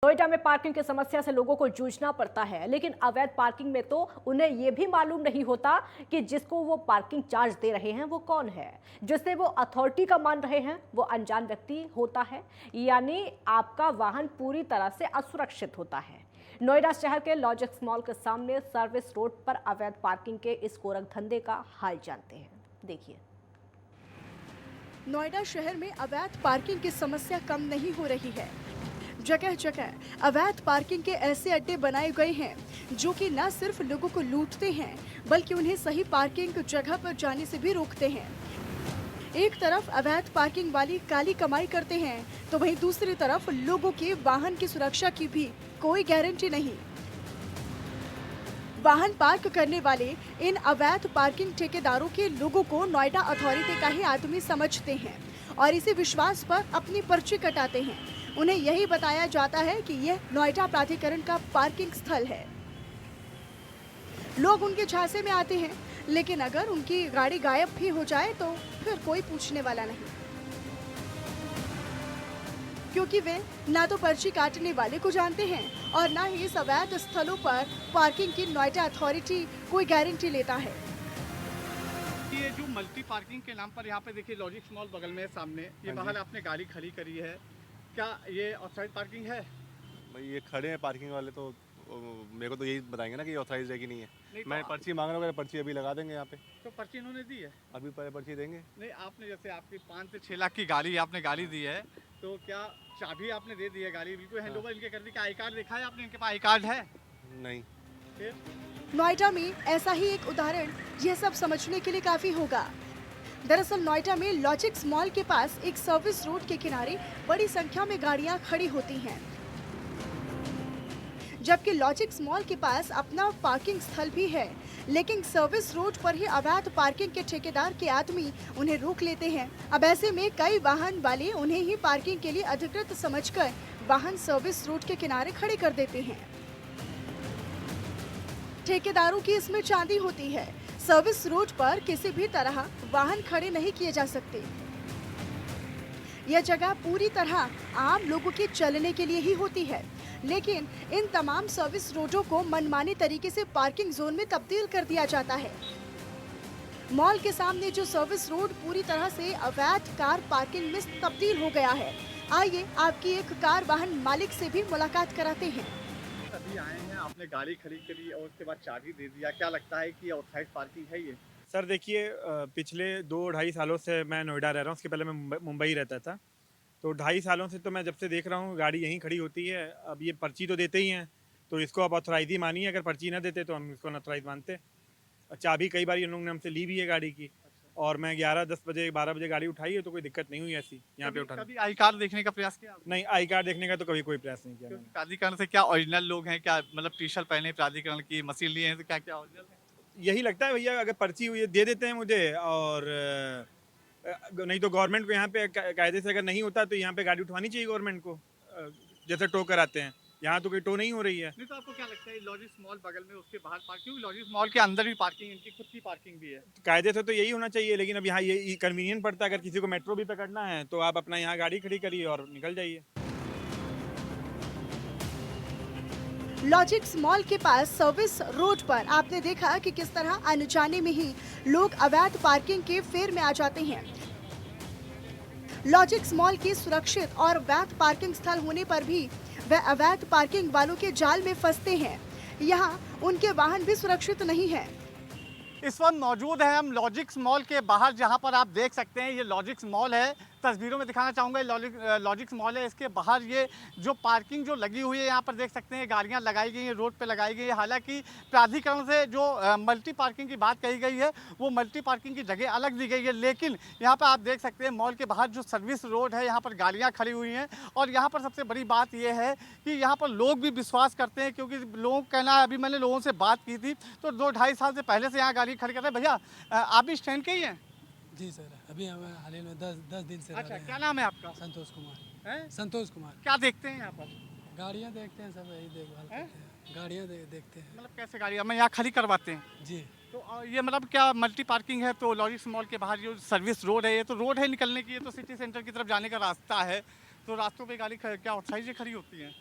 नोएडा में पार्किंग की समस्या से लोगों को जूझना पड़ता है, लेकिन अवैध पार्किंग में तो उन्हें यह भी मालूम नहीं होता कि जिसको वो पार्किंग चार्ज दे रहे हैं वो कौन है। जिससे वो अथॉरिटी का मान रहे हैं वो अनजान व्यक्ति होता है, यानी आपका वाहन पूरी तरह से असुरक्षित होता है। नोएडा शहर के लॉजिक्स मॉल के सामने सर्विस रोड पर अवैध पार्किंग के इस गोरख धंधे का हाल जानते हैं, देखिए। नोएडा शहर में अवैध पार्किंग की समस्या कम नहीं हो रही है। जगह जगह अवैध पार्किंग के ऐसे अड्डे बनाए गए हैं जो कि न सिर्फ लोगों को लूटते हैं बल्कि उन्हें सही पार्किंग जगह पर जाने से भी रोकते हैं। एक तरफ अवैध पार्किंग वाली काली कमाई करते हैं तो वहीं दूसरी तरफ लोगों के वाहन की सुरक्षा की भी कोई गारंटी नहीं। वाहन पार्क करने वाले इन अवैध पार्किंग ठेकेदारों के लोगों को नोएडा अथॉरिटी का ही आदमी समझते हैं और इसी विश्वास पर अपनी पर्ची कटाते हैं। उन्हें यही बताया जाता है कि यह नोएडा प्राधिकरण का पार्किंग स्थल है। लोग उनके झांसे में आते हैं, लेकिन अगर उनकी गाड़ी गायब भी हो जाए तो फिर कोई पूछने वाला नहीं, क्योंकि वे ना तो पर्ची काटने वाले को जानते हैं और ना ही इस अवैध स्थलों पर पार्किंग की नोएडा अथॉरिटी कोई गारंटी लेता है। ये जो मल्टी पार्किंग के नाम पर यहाँ पे देखिए लॉजिक्स मॉल बगल में है सामने, ये बाहर आपने गाड़ी खड़ी करी है, क्या ये ऑथराइज पार्किंग है? भाई ये खड़े हैं पार्किंग वाले तो मेरे को तो यही बताएंगे ना कि ऑथराइज है कि नहीं है। नहीं मैं तो पर्ची मांग रहा हूँ, पर्ची अभी लगा देंगे यहाँ पे। तो पर्ची इन्होंने दी है? अभी पर्ची देंगे। नहीं, आपने जैसे आपकी 5 से 6 लाख की गाड़ी आपने गाड़ी दी है, तो क्या चाबी आपने दे दी है गाड़ी बिल्कुल हैंड ओवर इनके कर दी? क्या आई कार्ड देखा है आपने, इनके पास आई कार्ड है? नहीं। फिर नोएडा में ऐसा ही एक उदाहरण यह सब समझने के लिए काफी होगा। दरअसल नोएडा में लॉजिक्स मॉल के पास एक सर्विस रोड के किनारे बड़ी संख्या में गाड़ियां खड़ी होती हैं, जबकि लॉजिक्स मॉल के पास अपना पार्किंग स्थल भी है, लेकिन सर्विस रोड पर ही अवैध पार्किंग के ठेकेदार के आदमी उन्हें रोक लेते हैं। अब ऐसे में कई वाहन वाले उन्हें ही पार्किंग के लिए अधिकृत समझकर वाहन सर्विस रोड के किनारे खड़े कर देते हैं। ठेकेदारों की इसमें चांदी होती है। सर्विस रोड पर किसी भी तरह वाहन खड़े नहीं किए जा सकते। यह जगह पूरी तरह आम लोगों के चलने के लिए ही होती है, लेकिन इन तमाम सर्विस रोडों को मनमाने तरीके से पार्किंग जोन में तब्दील कर दिया जाता है। मॉल के सामने जो सर्विस रोड पूरी तरह से अवैध कार पार्किंग में तब्दील हो गया है। आइए आपकी एक कार वाहन मालिक से भी मुलाकात कराते हैं। अभी आए हैं, आपने गाड़ी खड़ी करी और उसके बाद चाबी दे दिया, क्या लगता है कि ऑथराइज पार्किंग है ये? सर देखिए, पिछले 2-2.5 सालों से मैं नोएडा रह रहा हूँ। उसके पहले मैं मुंबई रहता था, तो 2.5 सालों से तो मैं जब से देख रहा हूँ गाड़ी यहीं खड़ी होती है। अब ये पर्ची तो देते ही हैं, तो इसको अब ऑथराइज ही मानिए। अगर पर्ची ना देते तो हम इसको अनऑथराइज मानते। चाबी कई बार इन लोगों ने हमसे ली भी है गाड़ी की, और मैं 11-10 बजे 12 बजे गाड़ी उठाई है तो कोई दिक्कत नहीं हुई ऐसी यहाँ पे उठाने। कभी आई कार्ड देखने का प्रयास किया आपने? नहीं, आई कार्ड देखने का तो कभी कोई प्रयास नहीं किया क्योंकि मैंने। प्राधिकरण से क्या ओरिजिनल लोग हैं, क्या मतलब टी शर्ट पहने प्राधिकरण की मशीन लिए हैं, तो क्या क्या ओरिजिनल है? यही लगता है भैया, अगर पर्ची हुई दे देते हैं मुझे, और नहीं तो गवर्नमेंट को यहाँ पे कायदे से अगर नहीं होता तो यहाँ पे गाड़ी उठवानी चाहिए गवर्नमेंट को, जैसे टो कराते हैं। यहाँ तो कोई टो नहीं हो रही है। नहीं तो आपको क्या लगता है लॉजिक्स मॉल बगल में उसके बाहर पार्किंग, लॉजिक्स मॉल के अंदर भी पार्किंग, इनकी खुद की पार्किंग भी है? कायदे से तो यही होना चाहिए, लेकिन अब यहाँ ये कन्वीनियंट पड़ता है। अगर किसी को मेट्रो भी पकड़ना है तो आप अपना यहाँ गाड़ी खड़ी करिए और निकल जाइए। लॉजिक्स मॉल के पास सर्विस रोड पर आपने देखा कि किस तरह अनजाने में ही लोग अवैध पार्किंग के फेर में आ जाते हैं। लॉजिक्स मॉल के सुरक्षित और वैध पार्किंग स्थल होने पर भी वे अवैध पार्किंग वालों के जाल में फंसते हैं। यहाँ उनके वाहन भी सुरक्षित नहीं है। इस वक्त मौजूद है हम लॉजिक्स मॉल के बाहर, जहां पर आप देख सकते हैं ये लॉजिक्स मॉल है। तस्वीरों में दिखाना चाहूँगा, लॉजिक्स मॉल है। इसके बाहर ये जो पार्किंग जो लगी हुई है, यहाँ पर देख सकते हैं गाड़ियाँ लगाई गई हैं, रोड पे लगाई गई है। हालांकि प्राधिकरण से जो मल्टी पार्किंग की बात कही गई है, वो मल्टी पार्किंग की जगह अलग दी गई है, लेकिन यहाँ पर आप देख सकते हैं मॉल के बाहर जो सर्विस रोड है, यहाँ पर गाड़ियाँ खड़ी हुई हैं। और यहाँ पर सबसे बड़ी बात यह है कि यहाँ पर लोग भी विश्वास करते हैं, क्योंकि लोगों का कहना है, अभी मैंने लोगों से बात की थी तो 2-2.5 साल से पहले से यहाँ गाड़ी खड़ी कर रहे हैं। भैया आप भी स्टैंड के ही हैं? जी सर, अभी हमें हाल ही में 10 दिन से रह अच्छा, रहे हैं। क्या नाम है आपका? संतोष कुमार। हैं? संतोष कुमार। क्या देखते हैं यहाँ पर? गाड़ियाँ देखते हैं, सब यही देखभाल करते हैं। गाड़ियाँ देखते हैं। मतलब कैसे गाड़ियाँ मैं यहाँ खड़ी करवाते हैं? जी। तो ये मतलब क्या मल्टी पार्किंग है? तो लॉजिक्स मॉल के बाहर जो सर्विस रोड है, ये तो रोड है निकलने की, ये तो सिटी सेंटर की तरफ जाने का रास्ता है, तो रास्तों पे गाड़ी क्या ऑथराइज खड़ी होती है?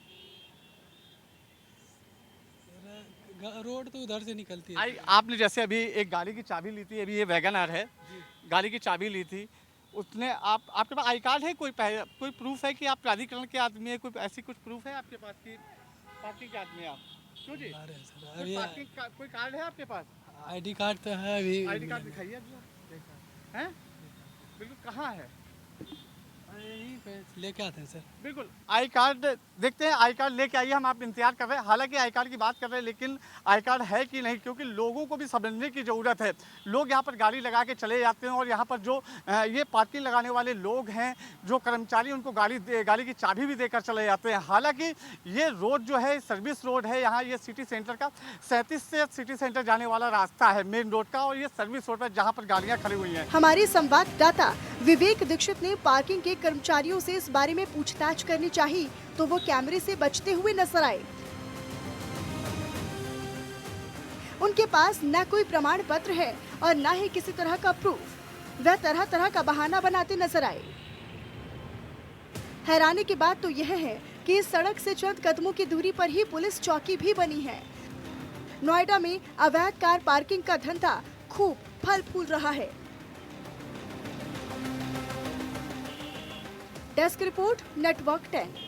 रोड तो उधर से निकलती है। आई आपने जैसे अभी एक गाड़ी की चाबी ली थी, अभी ये वैगन आर है, गाड़ी की चाबी ली थी, उसने आपके पास आई कार्ड है, कोई प्रूफ है कि आप प्राधिकरण के आदमी है, कोई ऐसी कुछ प्रूफ है आपके पास कि पार्किंग के आदमी है आप? क्यों जी? आ रहे हैं सर कोई अभी। पार्किंग का कोई कार्ड है आपके पास? आईडी कार्ड तो है अभी। आईडी कार्ड दिखाइए अभी हैं? बिल्कुल, कहाँ है? यहीं पे लेके आते हैं सर। बिल्कुल, आई कार्ड देखते हैं, आई कार्ड लेके आइए, हम आप इंतजार कर रहे हैं। हालांकि आई कार्ड की बात कर रहे हैं, लेकिन आई कार्ड है कि नहीं, क्योंकि लोगों को भी समझने की ज़रूरत है। लोग यहाँ पर गाड़ी लगा के चले जाते हैं और यहाँ पर जो ये पार्किंग लगाने वाले लोग हैं, जो कर्मचारी, उनको गाड़ी की चाबी भी देकर चले जाते हैं। हालांकि ये रोड जो है सर्विस रोड है, यहाँ ये सिटी सेंटर का 37 से सिटी सेंटर जाने वाला रास्ता है मेन रोड का, और ये सर्विस रोड है जहाँ पर गाड़ियाँ खड़ी हुई हैं। हमारे संवाददाता विवेक दीक्षित ने पार्किंग के कर्मचारियों से इस बारे में पूछताछ करनी चाहिए तो वो कैमरे से बचते हुए नजर आए। उनके पास न कोई प्रमाण पत्र है और न ही किसी तरह का प्रूफ। वह तरह तरह का बहाना बनाते नजर आए। हैरानी की बात तो यह है कि इस सड़क से चंद कदमों की दूरी पर ही पुलिस चौकी भी बनी है। नोएडा में अवैध कार पार्किंग का धंधा खूब फल फूल रहा है। Desk report, network 10।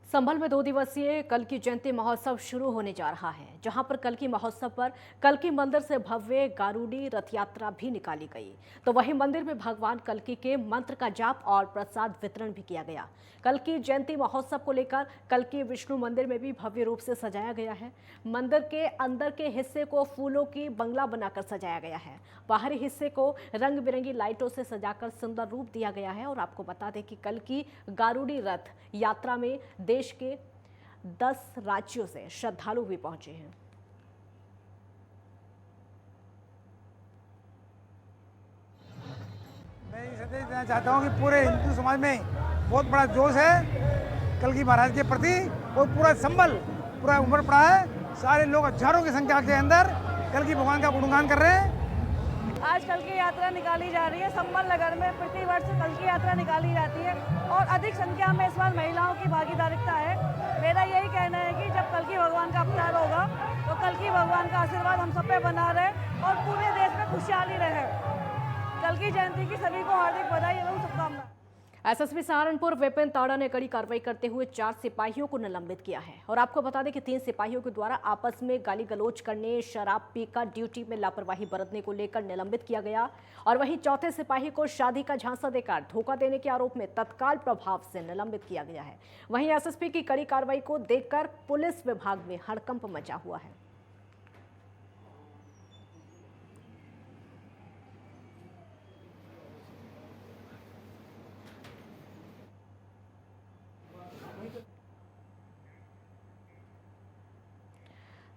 संभल में 2 दिवसीय कल्की जयंती महोत्सव शुरू होने जा रहा है, जहां पर कल्की महोत्सव पर कल्की मंदिर से भव्य गारुड़ी रथ यात्रा भी निकाली गई, तो वहीं मंदिर में भगवान कल्की के मंत्र का जाप और प्रसाद वितरण भी किया गया। कल्की जयंती महोत्सव को लेकर कल्की विष्णु मंदिर में भी भव्य रूप से सजाया गया है। मंदिर के अंदर के हिस्से को फूलों की बंगला बनाकर सजाया गया है। बाहरी हिस्से को रंग बिरंगी लाइटों से सजाकर सुंदर रूप दिया गया है। और आपको बता दें कि कल्की गारुड़ी रथ यात्रा में देश के 10 राज्यों से श्रद्धालु भी पहुंचे हैं। मैं ये संदेश देना चाहता हूँ कि पूरे हिंदू समाज में बहुत बड़ा जोश है कल्की महाराज के प्रति, और पूरा संबल पूरा उमड़ पड़ा है। सारे लोग हजारों की संख्या के अंदर कल्की भगवान का गुणगान कर रहे हैं। आज कल्की यात्रा निकाली जा रही है। संबल नगर में प्रतिवर्ष कल्की यात्रा निकाली जाती है और अधिक संख्या में इस बार महिलाओं की भागीदारिता है। मेरा यही कहना है कि जब कल्की भगवान का अवतार होगा तो कल्की भगवान का आशीर्वाद हम सब पे बना रहे और पूरे देश में खुशहाली रहे। कल्की जयंती की सभी को हार्दिक बधाई एवं शुभकामनाएं। एसएसपी सहारनपुर विपिन ताड़ा ने कड़ी कार्रवाई करते हुए 4 सिपाहियों को निलंबित किया है। और आपको बता दें कि 3 सिपाहियों के द्वारा आपस में गाली गलौज करने, शराब पीकर ड्यूटी में लापरवाही बरतने को लेकर निलंबित किया गया। और वहीं चौथे सिपाही को शादी का झांसा देकर धोखा देने के आरोप में तत्काल प्रभाव से निलंबित किया गया है। वहीं एसएसपी की कड़ी कार्रवाई को देखकर पुलिस विभाग में हड़कंप मचा हुआ है।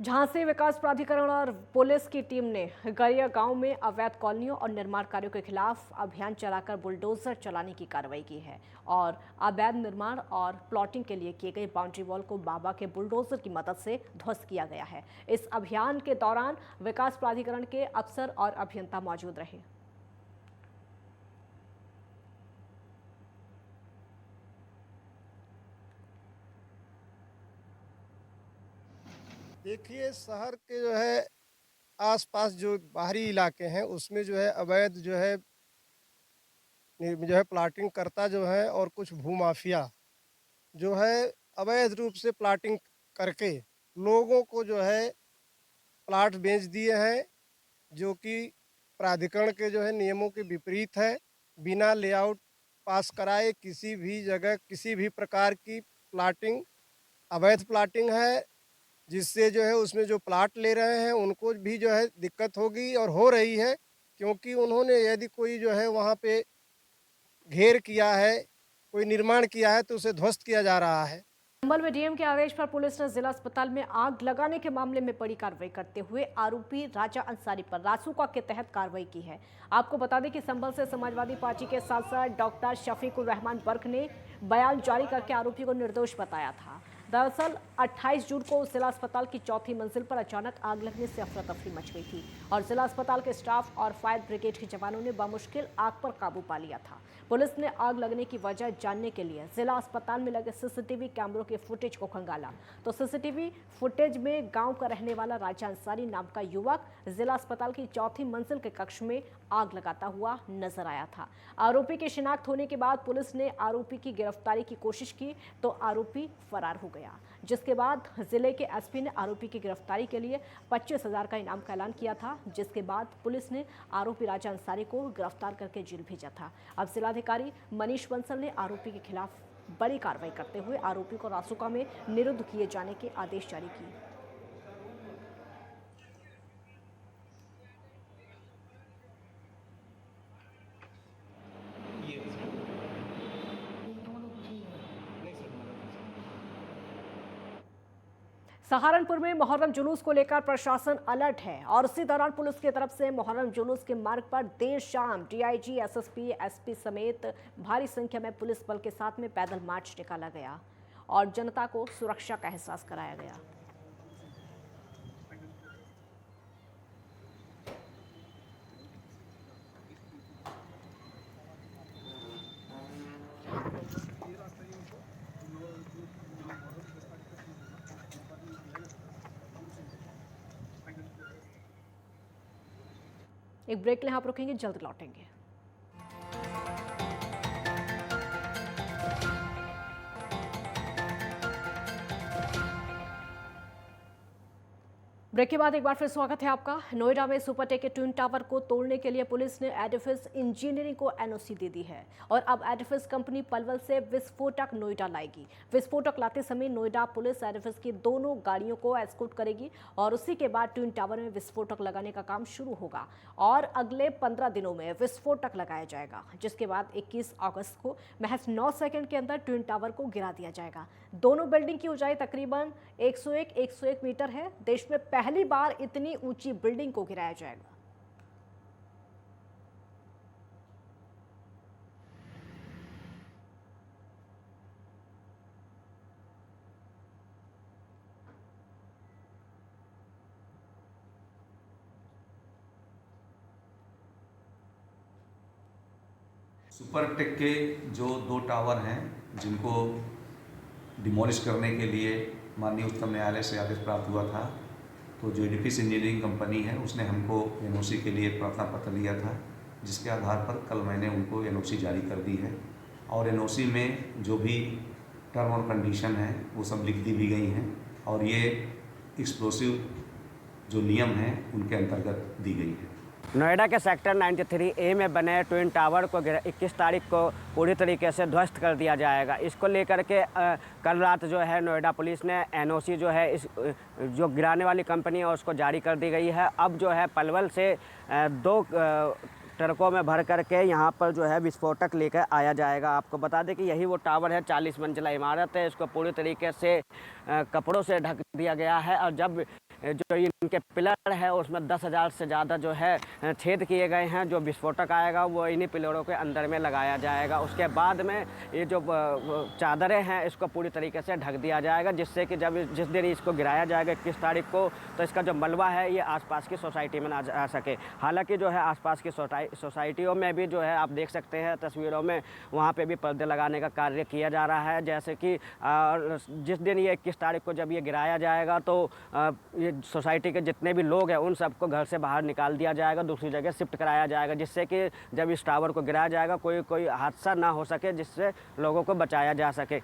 झांसी विकास प्राधिकरण और पुलिस की टीम ने गरिया गांव में अवैध कॉलोनियों और निर्माण कार्यों के खिलाफ अभियान चलाकर बुलडोजर चलाने की कार्रवाई की है। और अवैध निर्माण और प्लॉटिंग के लिए किए गए बाउंड्री वॉल को बाबा के बुलडोजर की मदद से ध्वस्त किया गया है। इस अभियान के दौरान विकास प्राधिकरण के अफसर और अभियंता मौजूद रहे। देखिए, शहर के जो है आसपास जो बाहरी इलाके हैं उसमें जो है अवैध जो है प्लाटिंग करता जो है, और कुछ भूमाफिया जो है अवैध रूप से प्लाटिंग करके लोगों को जो है प्लाट बेच दिए हैं, जो कि प्राधिकरण के जो है नियमों के विपरीत है। बिना लेआउट पास कराए किसी भी जगह किसी भी प्रकार की प्लाटिंग अवैध प्लाटिंग है, जिससे जो है उसमें जो प्लाट ले रहे हैं उनको भी जो है दिक्कत होगी और हो रही है, क्योंकि उन्होंने यदि कोई जो है वहाँ पे घेर किया है, कोई निर्माण किया है तो उसे ध्वस्त किया जा रहा है। संभल में डीएम के आदेश पर पुलिस ने जिला अस्पताल में आग लगाने के मामले में बड़ी कार्रवाई करते हुए आरोपी राजा अंसारी पर रासुका के तहत कार्रवाई की है। आपको बता दें कि संभल से समाजवादी पार्टी के सांसद डॉक्टर शफीकुर रहमान बर्क ने बयान जारी करके आरोपी को निर्दोष बताया था। दरअसल 28 जून को जिला अस्पताल की चौथी मंजिल पर अचानक आग लगने से अफरा तफरी मच गई थी और जिला अस्पताल के स्टाफ और फायर ब्रिगेड के जवानों ने बमुश्किल आग पर काबू पा लिया था। पुलिस ने आग लगने की वजह जानने के लिए जिला अस्पताल में लगे सीसीटीवी कैमरों के फुटेज को खंगाला तो सीसीटीवी फुटेज में गांव का रहने वाला राजा अंसारी नाम का युवक जिला अस्पताल की चौथी मंजिल के कक्ष में आग लगाता हुआ नजर आया था। आरोपी की शिनाख्त होने के बाद पुलिस ने आरोपी की गिरफ्तारी की कोशिश की तो आरोपी फरार हो गया, जिसके बाद जिले के एसपी ने आरोपी की गिरफ्तारी के लिए 25,000 का इनाम का ऐलान किया था, जिसके बाद पुलिस ने आरोपी राजा अंसारी को गिरफ्तार करके जेल भेजा था। अब जिलाधिकारी मनीष बंसल ने आरोपी के खिलाफ बड़ी कार्रवाई करते हुए आरोपी को रासुका में निरुद्ध किए जाने के आदेश जारी किए। सहारनपुर में मुहर्रम जुलूस को लेकर प्रशासन अलर्ट है और इसी दौरान पुलिस की तरफ से मुहर्रम जुलूस के मार्ग पर देर शाम डीआईजी, एसएसपी, एसपी समेत भारी संख्या में पुलिस बल के साथ में पैदल मार्च निकाला गया और जनता को सुरक्षा का एहसास कराया गया। एक ब्रेक लें, आप रुकेंगे, जल्द लौटेंगे। ब्रेक के बाद एक बार फिर स्वागत है आपका। नोएडा में सुपरटेक के ट्विन टावर को तोड़ने के लिए पुलिस ने एडिफिस इंजीनियरिंग को एनओसी दे दी है और अब एडिफिस कंपनी पलवल से विस्फोटक नोएडा लाएगी। विस्फोटक लाते समय नोएडा पुलिस एडिफिस की दोनों गाड़ियों को एस्कॉर्ट करेगी और उसी के बाद ट्विन टावर में विस्फोटक लगाने का काम शुरू होगा और अगले 15 दिनों में विस्फोटक लगाया जाएगा, जिसके बाद 21 अगस्त को महज 9 सेकंड के अंदर ट्विन टावर को गिरा दिया जाएगा। दोनों बिल्डिंग की ऊंचाई तकरीबन 101 मीटर है। देश में पहली बार इतनी ऊंची बिल्डिंग को गिराया जाएगा। सुपरटेक के जो 2 टावर हैं जिनको डिमोलिश करने के लिए माननीय उच्चतम न्यायालय से आदेश प्राप्त हुआ था, तो जो एडिफिस इंजीनियरिंग कंपनी है उसने हमको एनओसी के लिए प्रार्थना पत्र दिया था, जिसके आधार पर कल मैंने उनको एनओसी जारी कर दी है और एनओसी में जो भी टर्म और कंडीशन है वो सब लिख दी भी गई हैं और ये एक्सप्लोसिव जो नियम हैं उनके अंतर्गत दी गई है। नोएडा के सेक्टर 93A में बने ट्विन टावर को 21 तारीख को पूरी तरीके से ध्वस्त कर दिया जाएगा। इसको लेकर के कल रात जो है नोएडा पुलिस ने एनओसी जो है इस जो गिराने वाली कंपनी है उसको जारी कर दी गई है। अब जो है पलवल से 2 ट्रकों में भर करके यहाँ पर जो है विस्फोटक लेकर आया जाएगा। आपको बता दें कि यही वो टावर है, 40 मंजिला इमारत है। इसको पूरी तरीके से कपड़ों से ढक दिया गया है और जब जो इनके पिलर है उसमें 10,000 से ज़्यादा जो है छेद किए गए हैं। जो विस्फोटक आएगा वो इन्हीं पिलरों के अंदर में लगाया जाएगा। उसके बाद में ये जो चादरें हैं इसको पूरी तरीके से ढक दिया जाएगा, जिससे कि जिस दिन इसको गिराया जाएगा 21 तारीख को, तो इसका जो मलबा है ये आसपास की सोसाइटी में ना आ सके। हालांकि जो है आसपास की सोसाइटियों में भी जो है आप देख सकते हैं तस्वीरों में, वहाँ पे भी पर्दे लगाने का कार्य किया जा रहा है। जैसे कि जिस दिन ये 21 तारीख को जब ये गिराया जाएगा तो ये सोसाइटी के जितने भी लोग हैं उन सबको घर से बाहर निकाल दिया जाएगा, दूसरी जगह शिफ्ट कराया जाएगा, जिससे कि जब इस टावर को गिराया जाएगा कोई हादसा ना हो सके, जिससे लोगों को बचाया जा सके।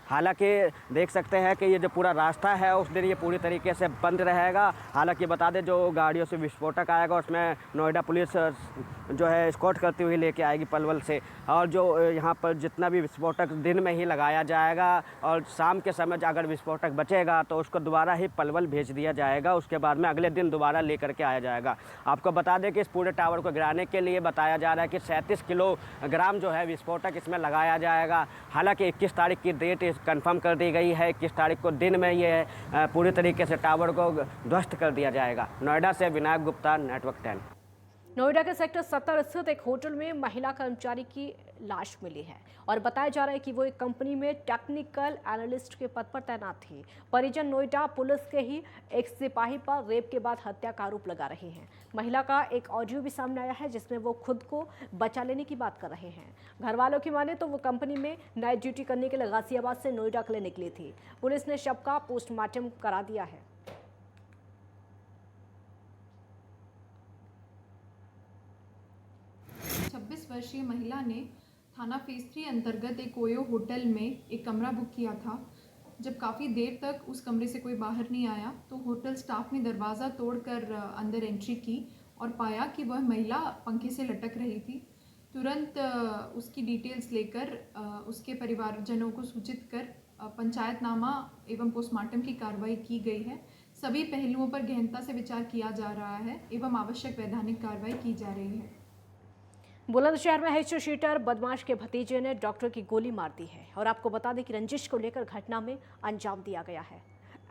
हालांकि देख सकते हैं कि ये जो पूरा रास्ता है उस दिन ये पूरी तरीके से बंद रहेगा। हालांकि बता दें जो गाड़ियों से विस्फोटक आएगा उसमें नोएडा पुलिस जो है एस्कॉर्ट करती हुई लेके आएगी पलवल से, और जो यहाँ पर जितना भी विस्फोटक दिन में ही लगाया जाएगा और शाम के समय अगर विस्फोटक बचेगा तो उसको दोबारा ही पलवल भेज दिया जाएगा। उसके बाद में अगले दिन दोबारा ले करके आया जाएगा। आपको बता दें कि इस पूरे टावर को गिराने के लिए बताया जा रहा है कि 37 किलोग्राम जो है विस्फोटक इसमें लगाया जाएगा। हालाँकि 21 तारीख की डेट कंफर्म कर दी गई है। 21 तारीख को दिन में ये पूरी तरीके से टावर को ध्वस्त कर दिया जाएगा। नोएडा से विनायक गुप्ता, नेटवर्क 10। नोएडा के सेक्टर 70 स्थित एक होटल में महिला कर्मचारी की लाश मिली है और बताया जा रहा है कि वो एक कंपनी में टेक्निकल एनालिस्ट के पद पर तैनात थी। परिजन नोएडा पुलिस के ही एक सिपाही पर रेप के बाद हत्या का आरोप लगा रहे हैं। महिला का एक ऑडियो भी सामने आया है जिसमें वो खुद को बचा लेने की बात कर रहे हैं। घर वालों की माने तो वो कंपनी में नाइट ड्यूटी करने के लिए गाजियाबाद से नोएडा के लिए निकली थी। पुलिस ने शव का पोस्टमार्टम करा दिया है। वर्षीय महिला ने थाना फेज 3 अंतर्गत एक ओयो होटल में एक कमरा बुक किया था। जब काफ़ी देर तक उस कमरे से कोई बाहर नहीं आया तो होटल स्टाफ ने दरवाज़ा तोड़कर अंदर एंट्री की और पाया कि वह महिला पंखे से लटक रही थी। तुरंत उसकी डिटेल्स लेकर उसके परिवारजनों को सूचित कर पंचायतनामा एवं पोस्टमार्टम की कार्रवाई की गई है। सभी पहलुओं पर गहनता से विचार किया जा रहा है एवं आवश्यक वैधानिक कार्रवाई की जा रही है। बुलंदशहर में हिस्ट्री शीटर बदमाश के भतीजे ने डॉक्टर की गोली मार दी है और आपको बता दें कि रंजिश को लेकर घटना में अंजाम दिया गया है।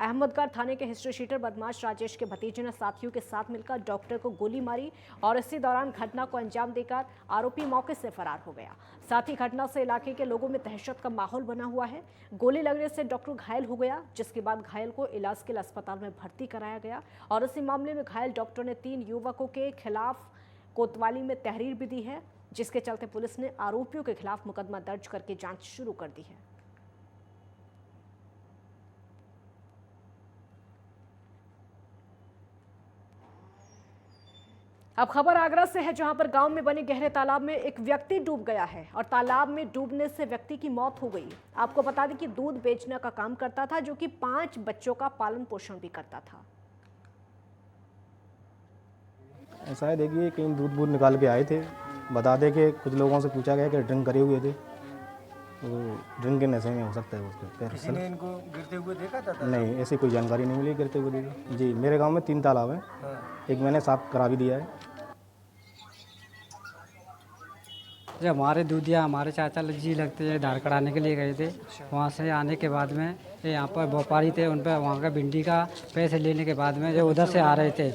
अहमदगढ़ थाने के हिस्ट्री शीटर बदमाश राजेश के भतीजे ने साथियों के साथ मिलकर डॉक्टर को गोली मारी और इसी दौरान घटना को अंजाम देकर आरोपी मौके से फरार हो गया। साथ ही घटना से इलाके के लोगों में दहशत का माहौल बना हुआ है। गोली लगने से डॉक्टर घायल हो गया, जिसके बाद घायल को इलाज के लिए अस्पताल में भर्ती कराया गया और इसी मामले में घायल डॉक्टर ने 3 युवकों के खिलाफ कोतवाली में तहरीर भी दी है, जिसके चलते पुलिस ने आरोपियों के खिलाफ मुकदमा दर्ज करके जांच शुरू कर दी है। अब खबर आगरा से है, जहां पर गांव में बने गहरे तालाब में एक व्यक्ति डूब गया है और तालाब में डूबने से व्यक्ति की मौत हो गई। आपको बता दें कि दूध बेचने का काम करता था, जो कि 5 बच्चों का पालन पोषण भी करता था। ऐसा है, देखिए कहीं दूध निकाल के आए थे, बता दे कि कुछ लोगों से पूछा गया कि ड्रिंक करे हुए थे, तो ड्रिंक के नशे में हो सकता है उसके। किसी ने इनको गिरते हुए देखा था? नहीं, ऐसी कोई जानकारी नहीं मिली गिरते हुए देखा। जी, मेरे गांव में 3 तालाब हैं। हाँ। एक मैंने साफ करा भी दिया है। जब हमारे दूधिया हमारे चाचा जी लगते हैं, धार कढ़ाने के लिए गए थे। वहाँ से आने के बाद में यहाँ पर व्यापारी थे, उन पर वहाँ का भिंडी का पैसे लेने के बाद में जो उधर से आ रहे थे,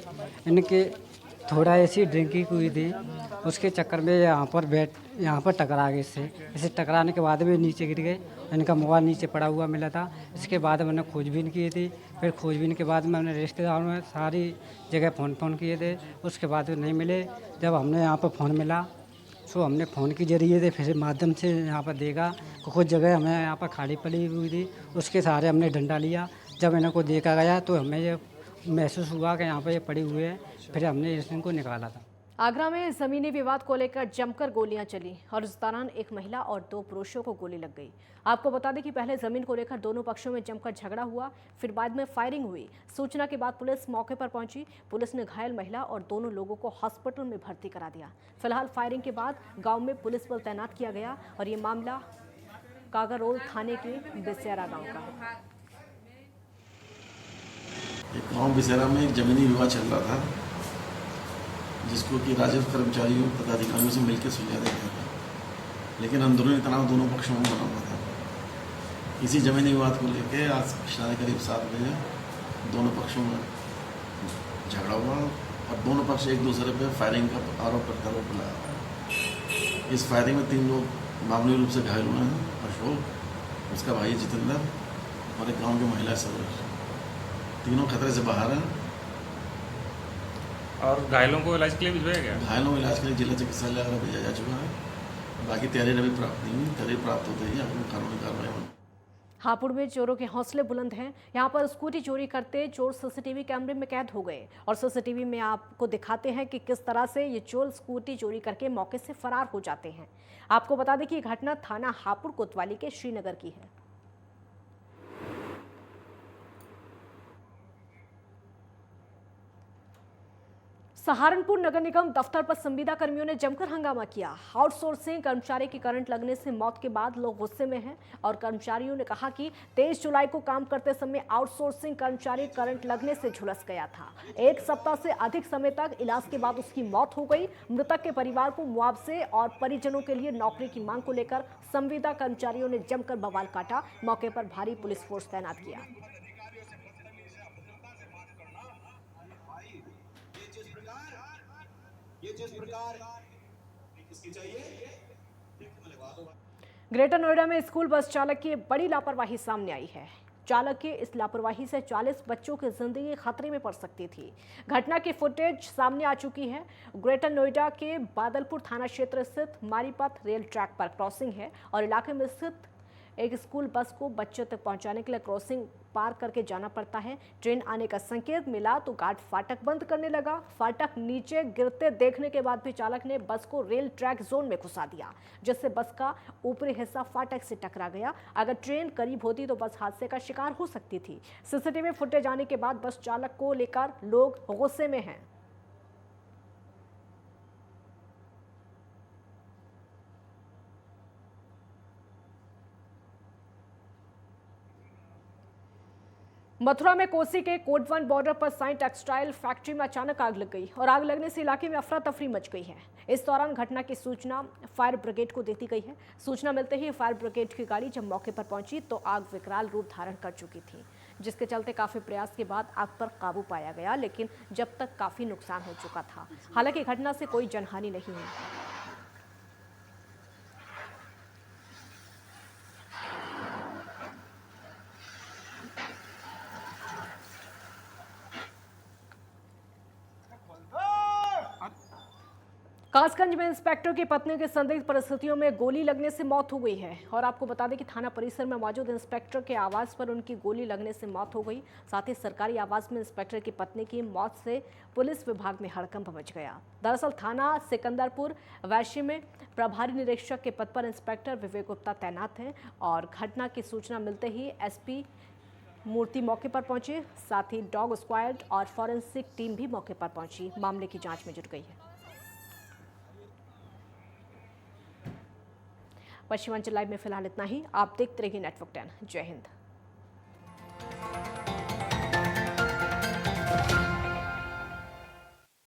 इनके थोड़ा ऐसी ड्रिंकिंग हुई थी, उसके चक्कर में यहाँ पर टकरा गए। इससे टकराने के बाद में नीचे गिर गए। इनका मोबाइल नीचे पड़ा हुआ मिला था। इसके बाद मैंने खोजबीन की थी। फिर खोजबीन के बाद मैंने रिश्तेदारों में सारी जगह फ़ोन किए थे, उसके बाद नहीं मिले। जब हमने यहाँ पर फ़ोन मिला तो हमने फ़ोन के जरिए से फिर माध्यम से यहाँ पर देखा, कुछ जगह हमें यहाँ पर खाली पड़ी हुई थी, उसके सहारे हमने डंडा लिया। जब इनको देखा गया तो हमें ये महसूस हुआ कि यहाँ पर ये पड़ी हुई है, फिर हमने इनको निकाला था। आगरा में जमीनी विवाद को लेकर जमकर गोलियां चली और इस दौरान एक महिला और 2 पुरुषों को गोली लग गई। आपको बता दें कि पहले जमीन को लेकर दोनों पक्षों में जमकर झगड़ा हुआ, फिर बाद में फायरिंग हुई। सूचना के बाद पुलिस मौके पर पहुंची। पुलिस ने घायल महिला और दोनों लोगों को हॉस्पिटल में भर्ती करा दिया। फिलहाल फायरिंग के बाद गाँव में पुलिस बल तैनात किया गया और ये मामला कागारोल थाने के बिसेरा गाँव का है। गाँव बिसेरा में एक जमीनी विवाद चल रहा था, जिसको कि राजस्व कर्मचारियों तथा अधिकारियों से मिलकर सुलझाया गया था, लेकिन अंदरूनी तनाव दोनों पक्षों में बना हुआ था। इसी जमीनी विवाद को लेकर आज शायद करीब 7 बजे दोनों पक्षों में झगड़ा हुआ और दोनों पक्ष एक दूसरे पर फायरिंग का आरोप लगाया। इस फायरिंग में 3 लोग मामूली रूप से घायल हुए हैं। अशोक, उसका भाई जितेंद्र और एक गाँव की महिला सरोज, तीनों खतरे से बाहर हैं। और घायलों को इलाज के लिए भिजवाया गया? घायलों को इलाज के लिए जिला चिकित्सालय आगरा भेजा जा चुका है। बाकी तहरीर अभी प्राप्त नहीं हुई। तहरीर प्राप्त होते ही आगे कानूनी कार्रवाई होगी। हापुड़ में चोरों के हौसले बुलंद हैं। यहाँ पर स्कूटी चोरी करते चोर सीसीटीवी कैमरे में कैद हो गए और सीसीटीवी में आपको दिखाते हैं कि किस तरह से ये चोर स्कूटी चोरी करके मौके से फरार हो जाते हैं। आपको बता दें कि ये घटना थाना हापुड़ कोतवाली के श्रीनगर की है। सहारनपुर नगर निगम दफ्तर पर संविदा कर्मियों ने जमकर हंगामा किया। आउटसोर्सिंग कर्मचारी की करंट लगने से मौत के बाद लोग गुस्से में हैं और कर्मचारियों ने कहा कि 23 जुलाई को काम करते समय आउटसोर्सिंग कर्मचारी करंट लगने से झुलस गया था। 1 सप्ताह से अधिक समय तक इलाज के बाद उसकी मौत हो गई। मृतक के परिवार को मुआवजे और परिजनों के लिए नौकरी की मांग को लेकर संविदा कर्मचारियों ने जमकर बवाल काटा। मौके पर भारी पुलिस फोर्स तैनात किया। ये जिस प्रकार किसकी चाहिए ग्रेटर नोएडा में स्कूल बस चालक की बड़ी लापरवाही सामने आई है। चालक की इस लापरवाही से 40 बच्चों की जिंदगी खतरे में पड़ सकती थी। घटना की फुटेज सामने आ चुकी है। ग्रेटर नोएडा के बादलपुर थाना क्षेत्र स्थित मारीपथ रेल ट्रैक पर क्रॉसिंग है और इलाके में स्थित एक स्कूल बस को बच्चों तक पहुंचाने के लिए क्रॉसिंग पार करके जाना पड़ता है। ट्रेन आने का संकेत मिला तो गार्ड फाटक बंद करने लगा। फाटक नीचे गिरते देखने के बाद भी चालक ने बस को रेल ट्रैक जोन में घुसा दिया, जिससे बस का ऊपरी हिस्सा फाटक से टकरा गया। अगर ट्रेन करीब होती तो बस हादसे का शिकार हो सकती थी। सीसीटीवी फुटेज आने के बाद बस चालक को लेकर लोग गुस्से में हैं। मथुरा में कोसी के कोटवन बॉर्डर पर साई टेक्सटाइल फैक्ट्री में अचानक आग लग गई और आग लगने से इलाके में अफरा तफरी मच गई है। इस दौरान घटना की सूचना फायर ब्रिगेड को देती गई है। सूचना मिलते ही फायर ब्रिगेड की गाड़ी जब मौके पर पहुंची तो आग विकराल रूप धारण कर चुकी थी, जिसके चलते काफी प्रयास के बाद आग पर काबू पाया गया, लेकिन जब तक काफी नुकसान हो चुका था। हालांकि घटना से कोई जनहानि नहीं हुई। कासगंज में इंस्पेक्टर की पत्नी की संदिग्ध परिस्थितियों में गोली लगने से मौत हो गई है और आपको बता दें कि थाना परिसर में मौजूद इंस्पेक्टर के आवास पर उनकी गोली लगने से मौत हो गई। साथ ही सरकारी आवास में इंस्पेक्टर की पत्नी की मौत से पुलिस विभाग में हड़कंप मच गया। दरअसल थाना सिकंदरपुर वैशी में प्रभारी निरीक्षक के पद पर इंस्पेक्टर विवेक गुप्ता तैनात हैं और घटना की सूचना मिलते ही एसपी मूर्ति मौके पर पहुंचे। साथ ही डॉग स्क्वाड और फॉरेंसिक टीम भी मौके पर पहुंची, मामले की जांच में जुट गई है। पश्चिमांचल लाइव में फिलहाल इतना ही। आप देखते रहिए नेटवर्क 10। जय हिंद।